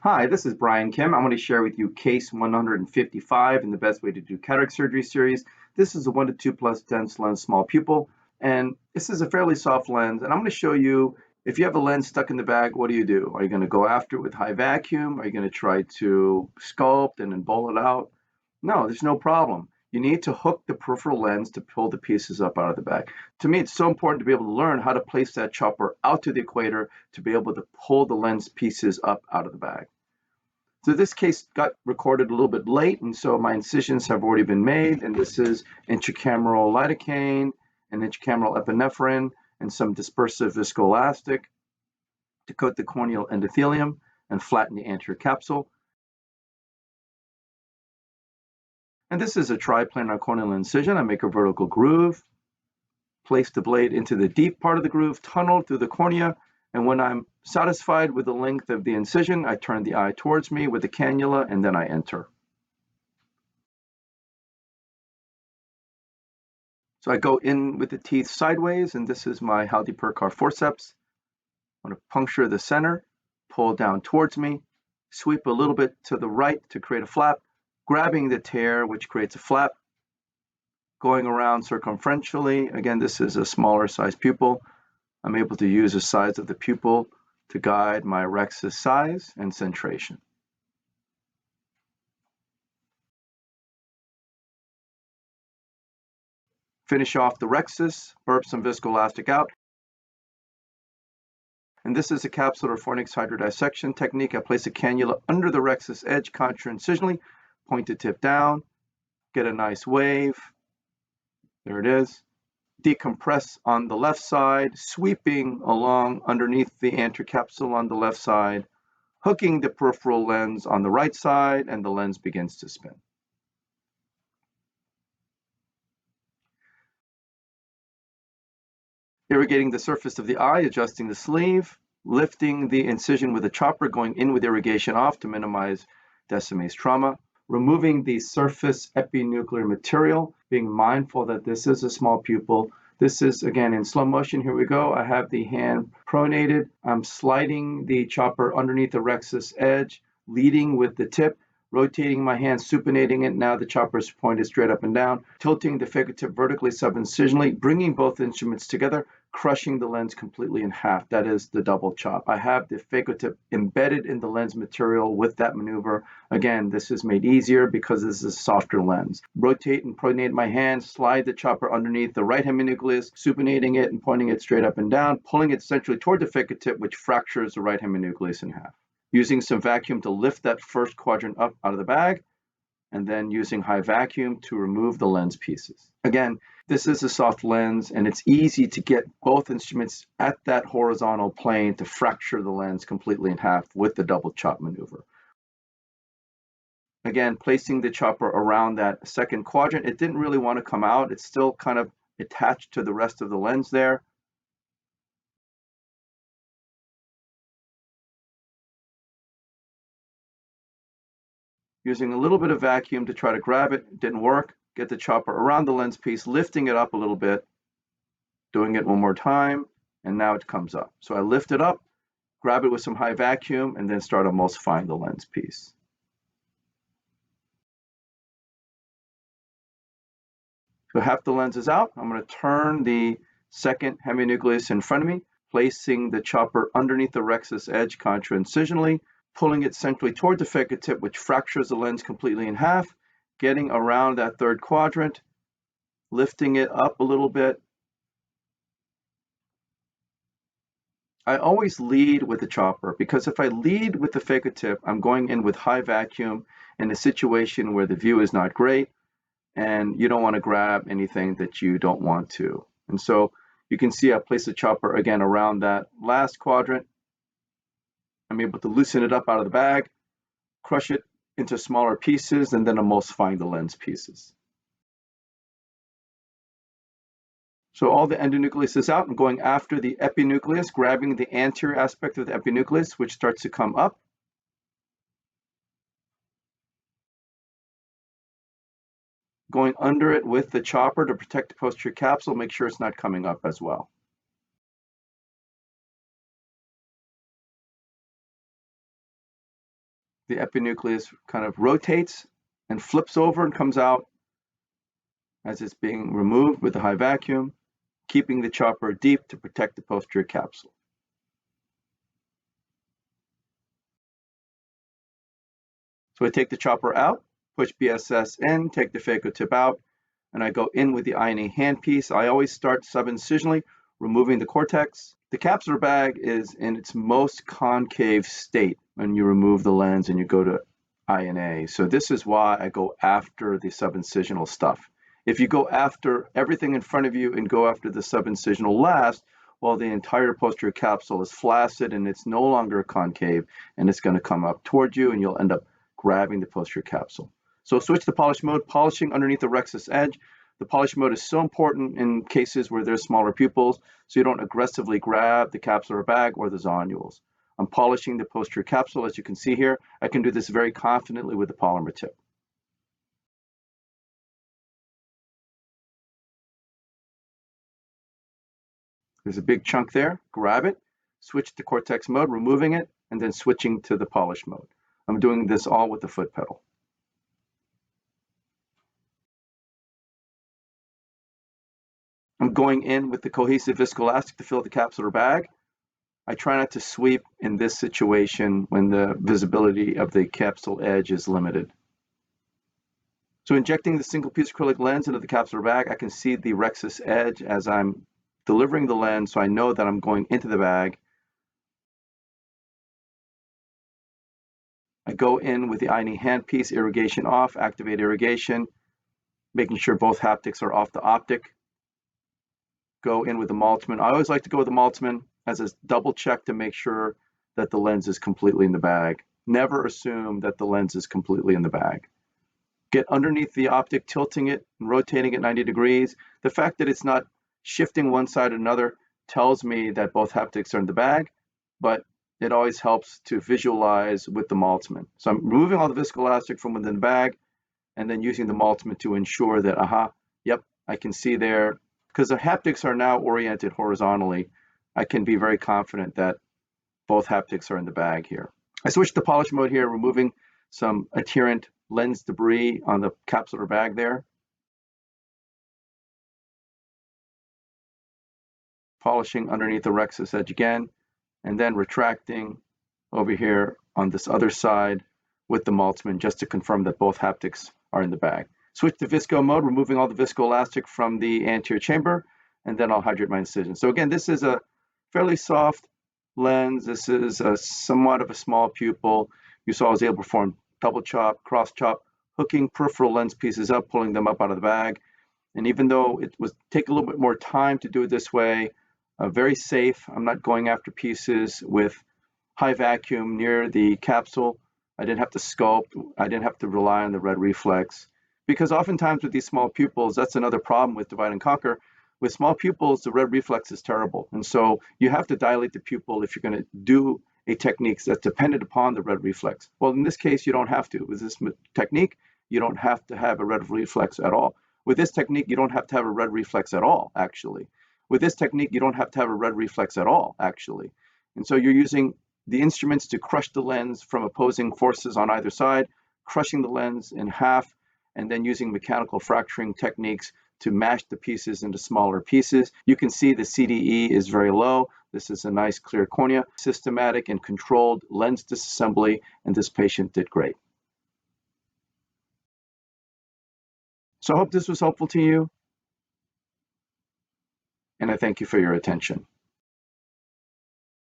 Hi, this is Brian Kim. I'm going to share with you case 155 in the best way to do cataract surgery series. This is a 1 to 2 plus dense lens small pupil, and this is a fairly soft lens. And I'm going to show you if you have a lens stuck in the bag, what do you do? Are you going to go after it with high vacuum? Are you going to try to sculpt and then bowl it out? No, there's no problem. You need to hook the peripheral lens to pull the pieces up out of the bag. To me, it's so important to be able to learn how to place that chopper out to the equator to be able to pull the lens pieces up out of the bag. So this case got recorded a little bit late, and so my incisions have already been made, and this is intracameral lidocaine and intracameral epinephrine and some dispersive viscoelastic to coat the corneal endothelium and flatten the anterior capsule. And this is a triplanar corneal incision. I make a vertical groove, place the blade into the deep part of the groove, tunnel through the cornea, and when I'm satisfied with the length of the incision, I turn the eye towards me with the cannula, and then I enter. So I go in with the teeth sideways, and this is my Haldey-Perkar forceps. I'm going to puncture the center, pull down towards me, sweep a little bit to the right to create a flap, grabbing the tear, which creates a flap, going around circumferentially. Again, this is a smaller size pupil. I'm able to use the size of the pupil to guide my rhexis size and centration. Finish off the rhexis, burp some viscoelastic out. And this is a capsulorhexis hydrodissection technique. I place a cannula under the rhexis edge contra-incisionally, point the tip down, get a nice wave. There it is. Decompress on the left side, sweeping along underneath the anterior capsule on the left side, hooking the peripheral lens on the right side, and the lens begins to spin. Irrigating the surface of the eye, adjusting the sleeve, lifting the incision with a chopper, going in with irrigation off to minimize Descemet's trauma, removing the surface epinuclear material, being mindful that this is a small pupil. This is, again, in slow motion. Here we go. I have the hand pronated. I'm sliding the chopper underneath the rhexis edge, leading with the tip, rotating my hand, supinating it. Now the chopper is pointed straight up and down, tilting the phaco tip vertically subincisionally, bringing both instruments together, crushing the lens completely in half. That is the double chop. I have the phaco tip embedded in the lens material with that maneuver. Again, this is made easier because this is a softer lens. Rotate and pronate my hand, slide the chopper underneath the right heminucleus, supinating it and pointing it straight up and down, pulling it centrally toward the phaco tip, which fractures the right heminucleus in half. Using some vacuum to lift that first quadrant up out of the bag, and then using high vacuum to remove the lens pieces. Again, this is a soft lens, and it's easy to get both instruments at that horizontal plane to fracture the lens completely in half with the double chop maneuver. Again, placing the chopper around that second quadrant, it didn't really want to come out. It's still kind of attached to the rest of the lens there. Using a little bit of vacuum to try to grab it, didn't work. Get the chopper around the lens piece, lifting it up a little bit, doing it one more time, and now it comes up. So I lift it up, grab it with some high vacuum, and then start emulsifying the lens piece. So half the lens is out. I'm going to turn the second heminucleus in front of me, placing the chopper underneath the rhexis edge contra-incisionally, pulling it centrally toward the phaco tip, which fractures the lens completely in half, getting around that third quadrant, lifting it up a little bit. I always lead with the chopper because if I lead with the phaco tip, I'm going in with high vacuum in a situation where the view is not great and you don't want to grab anything that you don't want to. And so you can see I place the chopper again around that last quadrant. I'm able to loosen it up out of the bag, crush it into smaller pieces, and then emulsifying the lens pieces. So all the endonucleus is out. I'm going after the epinucleus, grabbing the anterior aspect of the epinucleus, which starts to come up. Going under it with the chopper to protect the posterior capsule, make sure it's not coming up as well. the epinucleus kind of rotates and flips over and comes out as it's being removed with the high vacuum, keeping the chopper deep to protect the posterior capsule. So I take the chopper out, push BSS in, take the phaco tip out, and I go in with the INA handpiece. I always start sub-incisionally, removing the cortex. The capsular bag is in its most concave state when you remove the lens and you go to INA. So this is why I go after the sub-incisional stuff. If you go after everything in front of you and go after the sub-incisional last, well, the entire posterior capsule is flaccid and it's no longer concave, and it's going to come up toward you and you'll end up grabbing the posterior capsule. So switch to polish mode, polishing underneath the rhexis edge. The polish mode is so important in cases where there's smaller pupils, so you don't aggressively grab the capsular bag or the zonules. I'm polishing the posterior capsule, as you can see here. I can do this very confidently with the polymer tip. There's a big chunk there, grab it, switch to Cortex mode, removing it, and then switching to the polish mode. I'm doing this all with the foot pedal. I'm going in with the cohesive viscoelastic to fill the capsular bag. I try not to sweep in this situation when the visibility of the capsule edge is limited. So injecting the single piece acrylic lens into the capsular bag, I can see the rhexis edge as I'm delivering the lens, so I know that I'm going into the bag. I go in with the INA handpiece, irrigation off, activate irrigation, making sure both haptics are off the optic. Go in with the Maltzman. I always like to go with the Maltzman as a double check to make sure that the lens is completely in the bag. Never assume that the lens is completely in the bag. Get underneath the optic, tilting it and rotating it 90 degrees. The fact that it's not shifting one side or another tells me that both haptics are in the bag, but it always helps to visualize with the Maltzman. So I'm removing all the viscoelastic from within the bag and then using the Maltzman to ensure that, yep, I can see there. Because the haptics are now oriented horizontally, I can be very confident that both haptics are in the bag here. I switched to polish mode here, removing some adherent lens debris on the capsular bag there. Polishing underneath the rhexis edge again, and then retracting over here on this other side with the Maltzman just to confirm that both haptics are in the bag. Switch to visco mode, removing all the viscoelastic from the anterior chamber, and then I'll hydrate my incision. So again, this is a fairly soft lens. This is somewhat of a small pupil. You saw I was able to perform double chop, cross chop, hooking peripheral lens pieces up, pulling them up out of the bag. And even though it was take a little bit more time to do it this way, very safe. I'm not going after pieces with high vacuum near the capsule. I didn't have to sculpt. I didn't have to rely on the red reflex. Because oftentimes with these small pupils, that's another problem with divide and conquer. With small pupils, the red reflex is terrible. And so you have to dilate the pupil if you're going to do a technique that's dependent upon the red reflex. Well, in this case, you don't have to. With this technique, you don't have to have a red reflex at all. With this technique, you don't have to have a red reflex at all, actually. With this technique, you don't have to have a red reflex at all, actually. And so you're using the instruments to crush the lens from opposing forces on either side, crushing the lens in half, and then using mechanical fracturing techniques to mash the pieces into smaller pieces. You can see the CDE is very low. This is a nice clear cornea, systematic and controlled lens disassembly, and this patient did great. So I hope this was helpful to you, and I thank you for your attention.